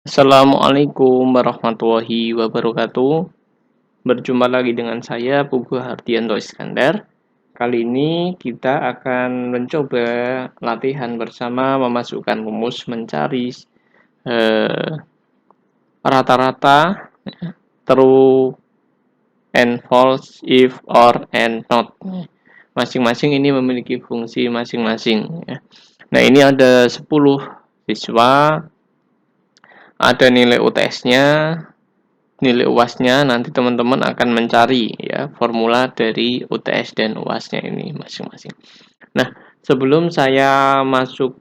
Assalamualaikum warahmatullahi wabarakatuh. Berjumpa lagi dengan saya Pugu Hardianto Iskandar. Kali ini kita akan mencoba latihan bersama memasukkan rumus mencari eh, rata-rata true and false, if, or, and not. Masing-masing ini memiliki fungsi masing-masing. Nah, ini ada 10 siswa, ada nilai UTS-nya, nilai UAS-nya. Nanti teman-teman akan mencari ya formula dari UTS dan UAS-nya ini masing-masing. Nah, sebelum saya masuk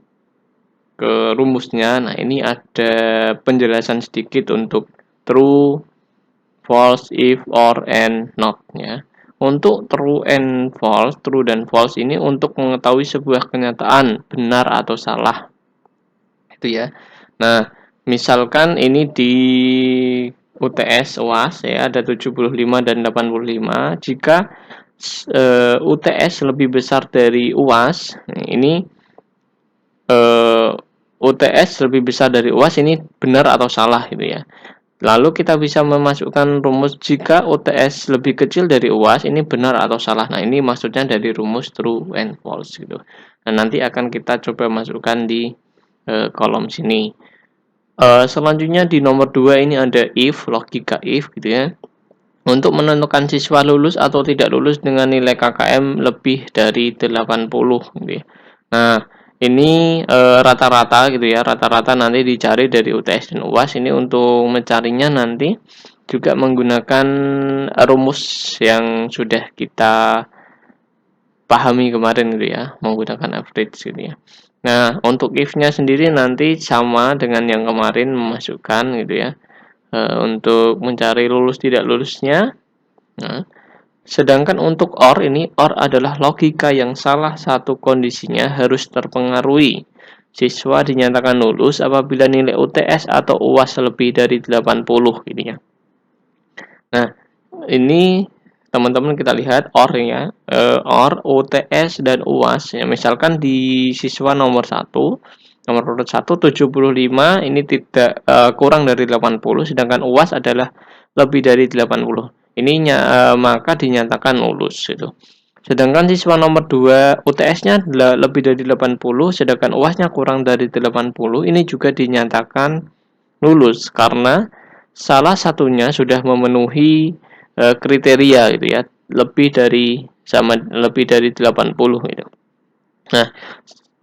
ke rumusnya, nah ini ada penjelasan sedikit untuk true, false, if, or, and not ya. Untuk true and false, true dan false ini untuk mengetahui sebuah kenyataan benar atau salah. Itu ya. Nah, misalkan ini di UTS UAS ya ada 75 dan 85. Jika UTS lebih besar dari UAS, ini UTS lebih besar dari UAS ini benar atau salah gitu ya. Lalu kita bisa memasukkan rumus jika UTS lebih kecil dari UAS ini benar atau salah. Nah, ini maksudnya dari rumus true and false gitu. Nah, nanti akan kita coba masukkan di kolom sini. Selanjutnya di nomor 2 ini ada if, logika if gitu ya. Untuk menentukan siswa lulus atau tidak lulus dengan nilai KKM lebih dari 80 gitu ya. Nah, ini rata-rata gitu ya. Rata-rata nanti dicari dari UTS dan UAS. Ini untuk mencarinya nanti juga menggunakan rumus yang sudah kita pahami kemarin gitu ya, menggunakan average gitu ya. Nah, untuk if-nya sendiri nanti sama dengan yang kemarin memasukkan gitu ya. Untuk mencari lulus tidak lulusnya. Nah, sedangkan untuk OR ini, OR adalah logika yang salah satu kondisinya harus terpengaruhi. Siswa dinyatakan lulus apabila nilai UTS atau UAS lebih dari 80 gitu ya. Nah, ini teman-teman kita lihat OR ya, OR, UTS dan UAS ya. Misalkan di siswa nomor 1, nomor urut 1 75 ini tidak kurang dari 80, sedangkan UAS adalah lebih dari 80. Ininya maka dinyatakan lulus gitu. Sedangkan siswa nomor 2 UTS-nya lebih dari 80, sedangkan UAS-nya kurang dari 80, ini juga dinyatakan lulus karena salah satunya sudah memenuhi kriteria gitu ya, lebih dari 80 gitu. Nah,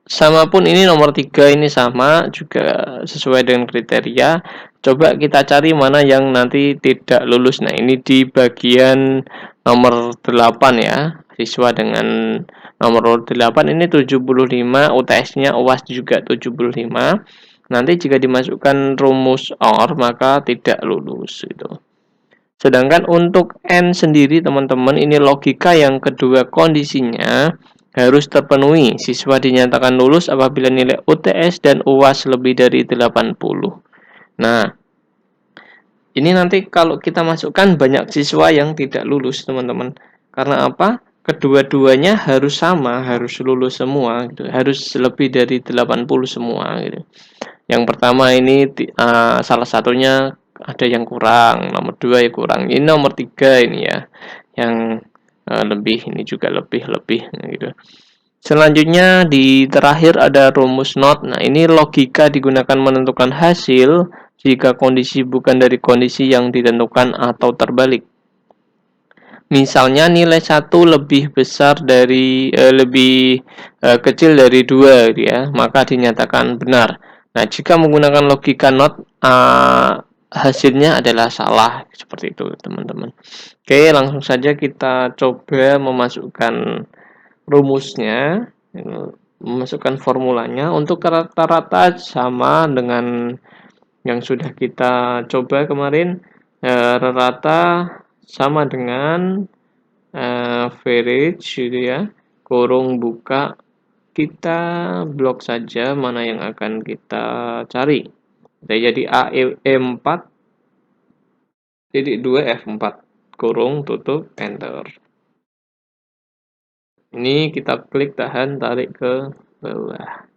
sama pun ini nomor 3 ini sama juga sesuai dengan kriteria. Coba kita cari mana yang nanti tidak lulus. Nah, ini di bagian nomor 8 ya. Siswa dengan nomor 8 ini 75, UTS-nya UAS juga 75. Nanti jika dimasukkan rumus OR maka tidak lulus gitu. Sedangkan untuk N sendiri teman-teman ini logika yang kedua kondisinya harus terpenuhi. Siswa dinyatakan lulus apabila nilai UTS dan UAS lebih dari 80. Nah, ini nanti kalau kita masukkan banyak siswa yang tidak lulus teman-teman. Karena apa? Kedua-duanya harus sama, harus lulus semua gitu. Harus lebih dari 80 semua gitu. Yang pertama ini salah satunya ada yang kurang, nomor 2 ya kurang. Ini nomor 3 ini ya. Yang lebih ini juga lebih gitu. Selanjutnya di terakhir ada rumus not. Nah, ini logika digunakan menentukan hasil jika kondisi bukan dari kondisi yang ditentukan atau terbalik. Misalnya nilai 1 lebih besar dari lebih kecil dari 2 gitu ya, maka dinyatakan benar. Nah, jika menggunakan logika not hasilnya adalah salah seperti itu, teman-teman. Oke, langsung saja kita coba memasukkan rumusnya, memasukkan formulanya untuk rata-rata sama dengan yang sudah kita coba kemarin. Rata sama dengan average gitu ya, kurung buka, kita blok saja mana yang akan kita cari. Jadi A4 titik 2 F4 kurung tutup enter. Ini kita klik tahan tarik ke bawah.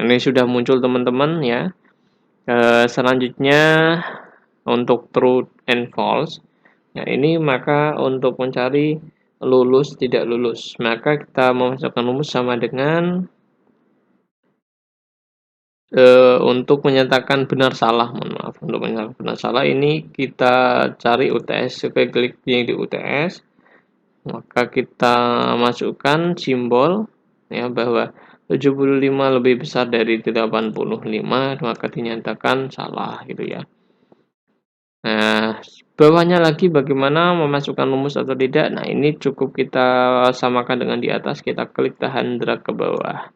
Ini sudah muncul teman-teman ya. Selanjutnya untuk true and false. Nah, ini maka untuk mencari lulus tidak lulus, maka kita memasukkan rumus sama dengan untuk menyatakan benar salah, mohon maaf, untuk menyatakan benar salah ini kita cari UTS, oke, klik yang di UTS, maka kita masukkan simbol ya bahwa 75 lebih besar dari 85, maka dinyatakan salah gitu ya. Nah, bawahnya lagi bagaimana memasukkan rumus atau tidak. Nah, ini cukup kita samakan dengan di atas, kita klik tahan drag ke bawah.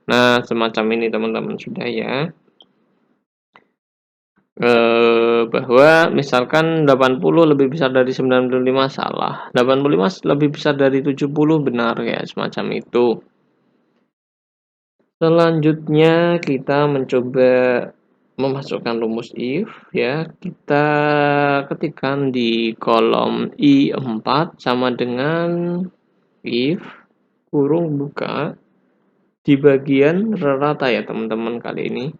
Nah, semacam ini teman-teman sudah ya. Bahwa misalkan 80 lebih besar dari 95 salah. 85 lebih besar dari 70 benar ya, semacam itu. Selanjutnya kita mencoba memasukkan rumus if ya. Kita ketikkan di kolom I4 sama dengan if kurung buka di bagian rata ya teman-teman kali ini.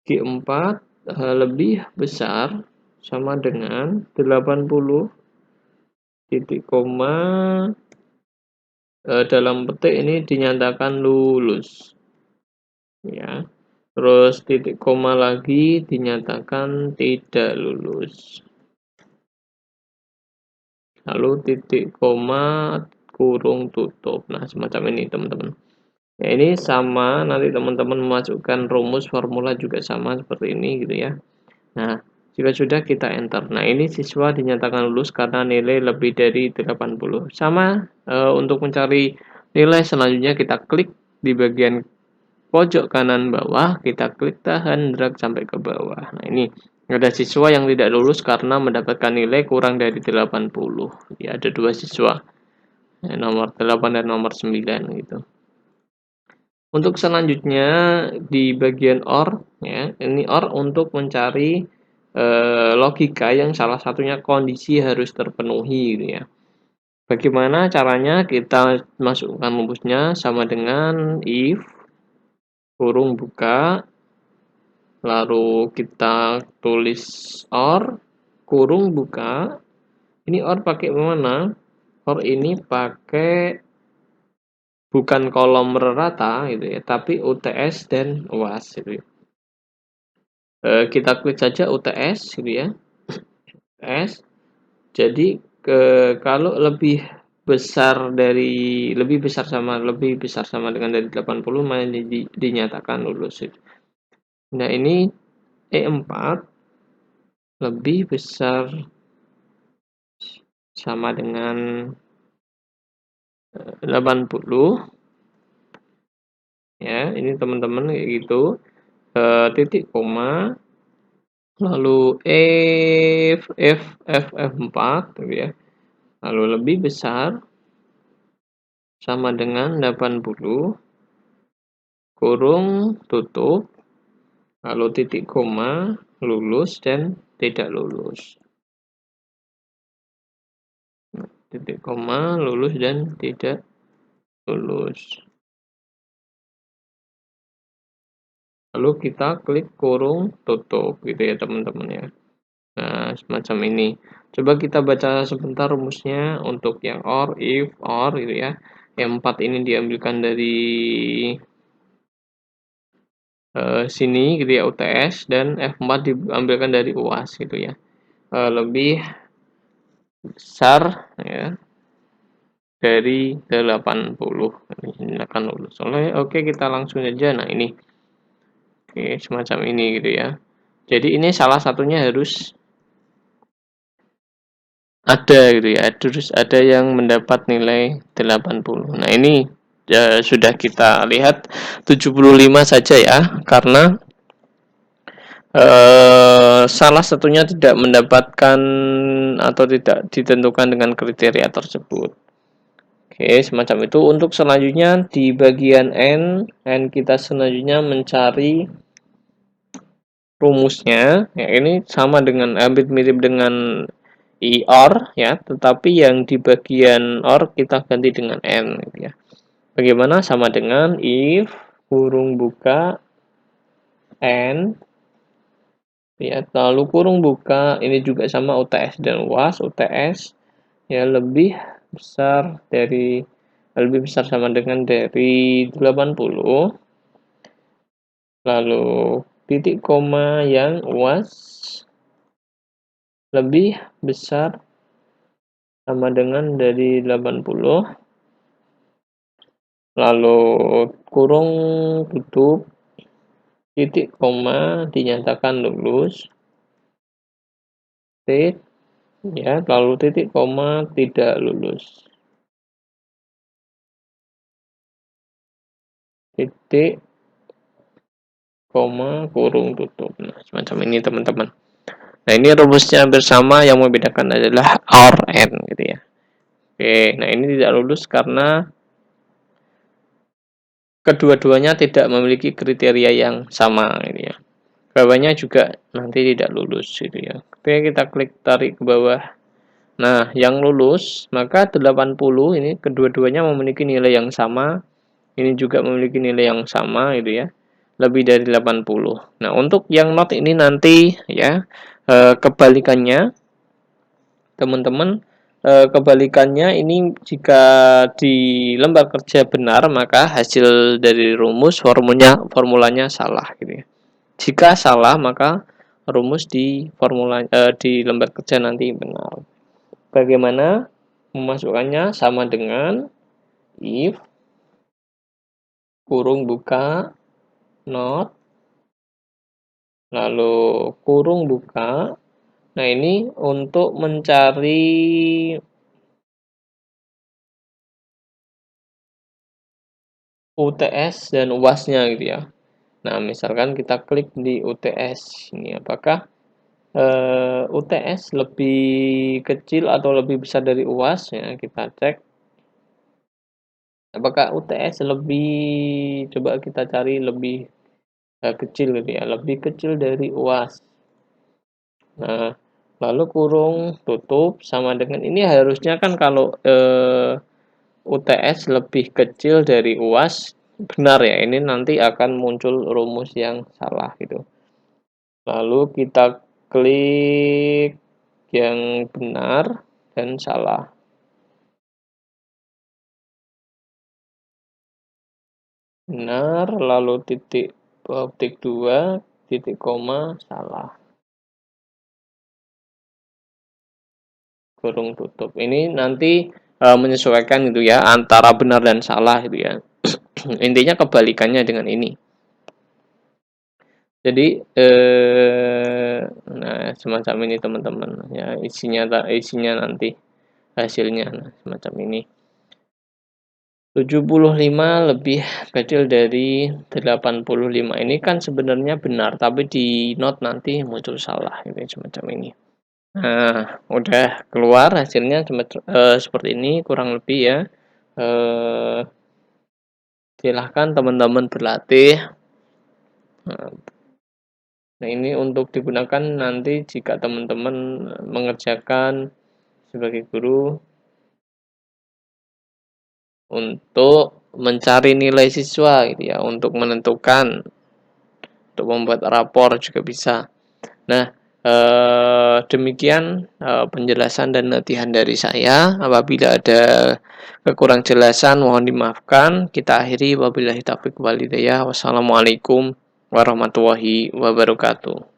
Q4 lebih besar sama dengan 80 titik koma dalam petik ini dinyatakan lulus ya. Terus titik koma lagi dinyatakan tidak lulus. Lalu titik koma kurung tutup. Nah, semacam ini teman-teman. Ya, ini sama, nanti teman-teman memasukkan rumus formula juga sama seperti ini gitu ya. Nah, jika sudah kita enter. Nah, ini siswa dinyatakan lulus karena nilai lebih dari 80. Sama untuk mencari nilai selanjutnya kita klik di bagian pojok kanan bawah, kita klik tahan drag sampai ke bawah. Nah, ini ada siswa yang tidak lulus karena mendapatkan nilai kurang dari 80. Ya, ada dua siswa. Nomor 8 dan nomor 9 gitu. Untuk selanjutnya di bagian OR ya, ini OR untuk mencari logika yang salah satunya kondisi harus terpenuhi gitu ya. Bagaimana caranya? Kita masukkan rumusnya sama dengan if kurung buka, lalu kita tulis OR kurung buka. Ini OR pakai mana? OR ini pakai bukan kolom rata gitu ya, tapi UTS dan UAS gitu ya. Kita klik saja UTS gitu ya. UTS. Jadi kalau lebih besar sama dengan dari 80 maka dinyatakan lulus. Nah, ini E4 lebih besar sama dengan 80 ya. Ini teman-teman kayak gitu. Titik koma lalu F4 gitu ya. Lalu lebih besar sama dengan 80 kurung tutup lalu titik koma lulus dan tidak lulus. Titik koma lulus dan tidak lulus. Lalu kita klik kurung tutup gitu ya teman-teman ya. Nah, semacam ini. Coba kita baca sebentar rumusnya untuk yang OR, if, OR gitu ya. Yang 4 ini diambilkan dari sini gitu ya, UTS, dan F4 diambilkan dari UAS gitu ya. Lebih besar ya dari 80. Ini akan lulus. Oke, kita langsung aja. Nah, ini. Oke, semacam ini gitu ya. Jadi ini salah satunya harus ada gitu ya, terus ada yang mendapat nilai 80. Nah, ini sudah kita lihat 75 saja ya, karena salah satunya tidak mendapatkan atau tidak ditentukan dengan kriteria tersebut. Oke, semacam itu. Untuk selanjutnya di bagian N kita selanjutnya mencari rumusnya. Ya, ini sama dengan hampir mirip dengan OR ya, tetapi yang di bagian OR kita ganti dengan N gitu ya. Bagaimana? Sama dengan if kurung buka N ya. Lalu kurung buka ini juga sama UTS dan UAS. UTS ya lebih besar sama dengan dari 80. Lalu titik koma yang UAS lebih besar sama dengan dari 80. Lalu kurung tutup, titik koma dinyatakan lulus. Ya, lalu titik koma tidak lulus. Titik koma kurung tutup. Nah, semacam ini teman-teman. Nah, ini rumusnya bersama, yang membedakan adalah or and gitu ya. Oke, nah ini tidak lulus karena kedua-duanya tidak memiliki kriteria yang sama gitu ya. Bawahnya juga nanti tidak lulus gitu ya. Oke, kita klik tarik ke bawah. Nah, yang lulus maka 80 ini kedua-duanya memiliki nilai yang sama. Ini juga memiliki nilai yang sama gitu ya. Lebih dari 80. Nah, untuk yang not ini nanti ya kebalikannya teman-teman, kebalikannya ini jika di lembar kerja benar maka hasil dari rumus formulanya salah gitu ya. Jika salah maka rumus di lembar kerja nanti benar. Bagaimana memasukkannya? Sama dengan if kurung buka not lalu kurung buka. Nah, ini untuk mencari UTS dan UAS-nya gitu ya. Nah, misalkan kita klik di UTS ini, apakah UTS lebih kecil atau lebih besar dari UAS? Ya, kita cek. Apakah UTS coba kita cari lebih kecil gitu ya, lebih kecil dari UAS. Nah, lalu kurung tutup sama dengan ini harusnya kan kalau UTS lebih kecil dari UAS, benar ya, ini nanti akan muncul rumus yang salah gitu. Lalu kita klik yang benar dan salah. Benar, lalu titik 2, titik koma, salah. Kurung tutup. Ini nanti menyesuaikan gitu ya antara benar dan salah gitu ya. Intinya kebalikannya dengan ini. Jadi nah semacam ini teman-teman ya, isinya nanti hasilnya nah, semacam ini. 75 lebih kecil dari 85. Ini kan sebenarnya benar, tapi di note nanti muncul salah gitu semacam ini. Nah, udah keluar hasilnya seperti ini kurang lebih ya. Silahkan teman-teman berlatih. Nah, ini untuk digunakan nanti jika teman-teman mengerjakan sebagai guru untuk mencari nilai siswa gitu ya, untuk menentukan, untuk membuat rapor juga bisa. Nah, demikian penjelasan dan latihan dari saya. Apabila ada kekurang jelasan mohon dimaafkan. Kita akhiri wabillahi taufiq wal hidayah. Wassalamualaikum warahmatullahi wabarakatuh.